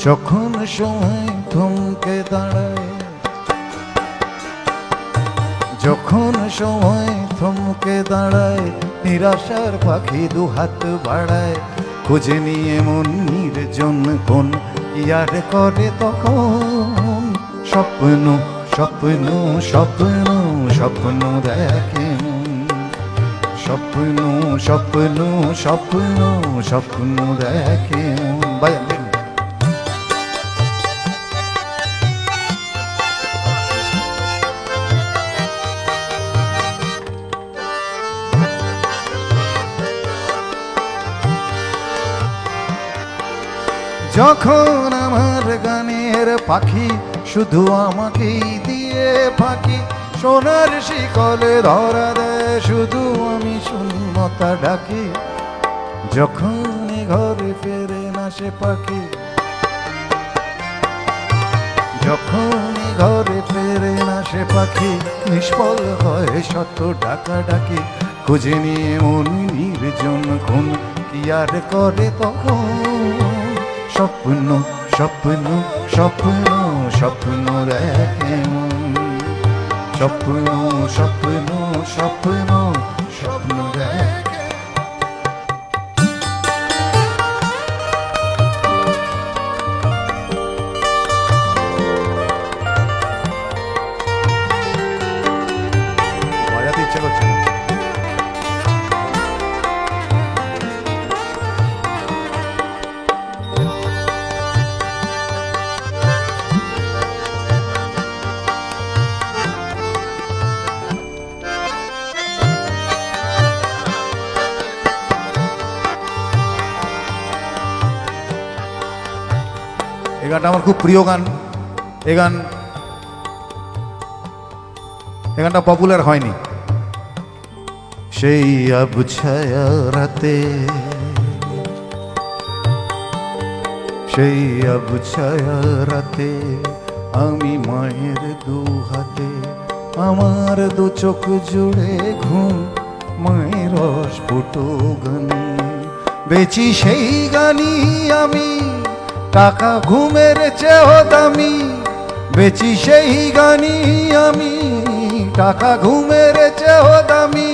যখন সময় থমকে দাঁড়ায়, যখন সময় থমকে দাঁড়ায়, নিরাশার পাখি দুহাত বাড়ায়, খুঁজে নিয়ে মন নির্জন কোন ইয়ার করে তখন। স্বপ্ন স্বপ্ন স্বপ্ন স্বপ্ন দেখে মন, স্বপ্ন স্বপ্ন স্বপ্ন স্বপ্ন দেখে মন। ভাই যখন আমার গানের পাখি শুধু আমাকেই দিয়ে ফাঁকি, সোনার শিকলে ধরা দেয় শুধু আমি শূন্যতা ডাকি। যখন ঘরে ফেরে না সে পাখি, যখন ঘরে ফেরে না সে পাখি, নিষ্ফল হয় শত ডাকা ডাকি। খুঁজে নিয়ে মন নির্জন কোন কি আর করে তখন। স্বপ্ন স্বপ্ন স্বপ্ন স্বপ্ন দেখে মন, স্বপ্ন স্বপ্ন স্বপ্ন স্বপ্ন দেখে। বাজাতে ইচ্ছে করছে না। এই গানটা আমার খুব প্রিয় গান। এই গানটা পপুলার হয়নি। সেই আবছায়া রাতে, সেই আবছায়া রাতে, আমি মায়ের দু হাতে, আমার দু চোখ জুড়ে ঘুম, মায়ের অস্ফুট গানি বেচি সেই গানি আমি, টাকা ঘুমের চেয়েও দামি। বেচি সেই গানি আমি, টাকা ঘুমের চেয়েও দামি।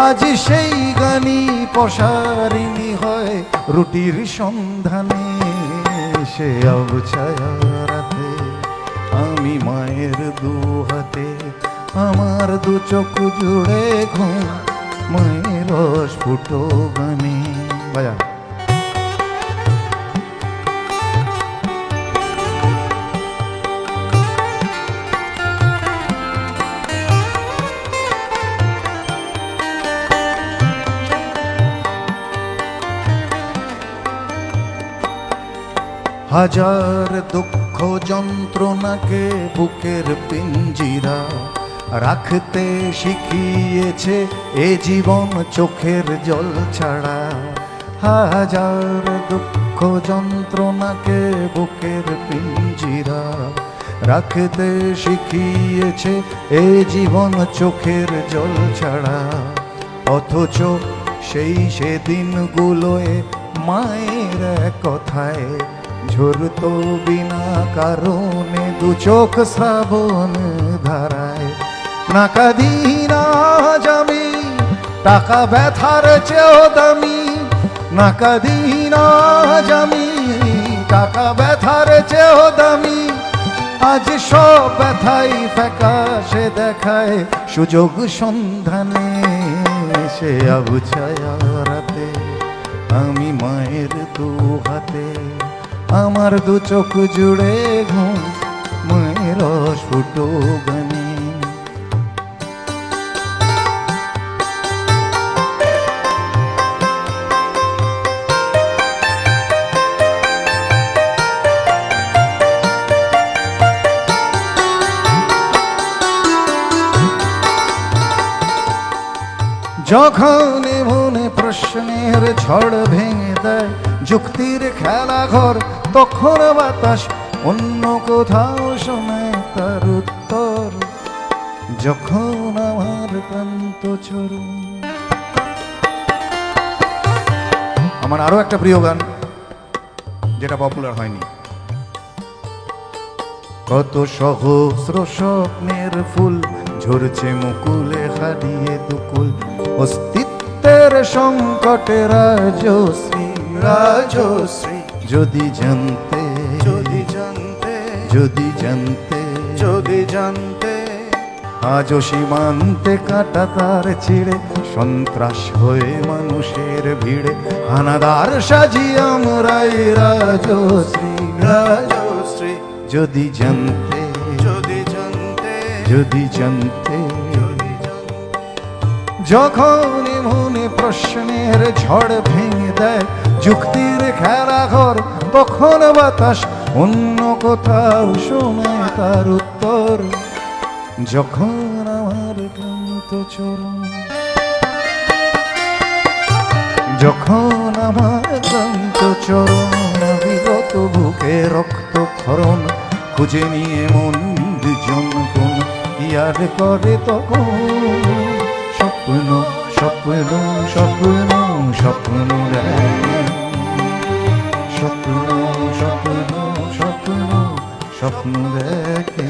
আজ সেই গানি পসারিণী হয় রুটির সন্ধানে। সে অবছায়া রাতে, আমি মায়ের দু হাতে, আমার দু চোখ জুড়ে ঘুম, মায়ের অস্ফুট গানি। বাজা হাজার দুঃখ যন্ত্রণাকে বুকের পিঞ্জিরা রাখতে শিখিয়েছে এ জীবন চোখের জল ছাড়া। হাজার দুঃখ যন্ত্রণাকে বুকের পিঞ্জিরা রাখতে শিখিয়েছে এ জীবন চোখের জল ছাড়া। অথচ সেই সেদিনগুলোয় মায়ের কথায় ঝরতো বিনা কারণে দু চোখ শ্রাবণ ধারায়। না কাঁদি না আজ আমি, টাকা ব্যথার চেয়েও দামি। না কাঁদি না আজ আমি, টাকা ব্যথার চেয়েও দামি। আজ সব ব্যথাই ফ্যাকাশে দেখায় সুযোগ সন্ধানে। সে আবছায়া রাতে, আমি মায়ের দু হাতে, আমার দু চোখ জুড়ে ঘুম, মায়ের অস্ফুট গানি। যখন মনে প্রশ্নের ঝড় ভেঙে দেয় যুক্তির খেলা ঘর, তখন বাতাস অন্য কোথাও শোনায় তার উত্তর। যখন আমার ক্লান্ত চরণ। আমার আরো একটা প্রিয় গান যেটা পপুলার হয়নি, কত সহস্র স্বপ্নের ফুল ঝরছে মুকুলে হারিয়ে দুকুল, অস্তিত্বের সংকটে রাজশ্রী রাজশ্রী যদি জানতে, যদি জানতে, যদি জানতে, যদি জানতে, আজও সীমান্তে কাটা তার ছিঁড়ে সন্ত্রাস হয়ে মানুষের ভিড়ে হানাদার সাজি আমরাই রাজশ্রী রাজশ্রী যদি জানতে, যদি জানতে, যদি জানতে। যদি জানতে, যখন মনে প্রশ্নের ঝড় ভেঙে দেয় যুক্তির খেলাঘর, তখন বাতাস অন্য কোথাও শোনায় তার উত্তর। যখন আমার ক্লান্ত চরণ, যখন আমার ক্লান্ত চরণ বিগত বুকে রক্ত ক্ষরণ খুঁজে নিয়ে মন দুজন কোন কি আর করে তখন স্বপ্ন, স্বপ্ন, স্বপ্ন, স্বপ্ন দেখে, স্বপ্ন, স্বপ্ন, স্বপ্ন, স্বপ্ন দেখে।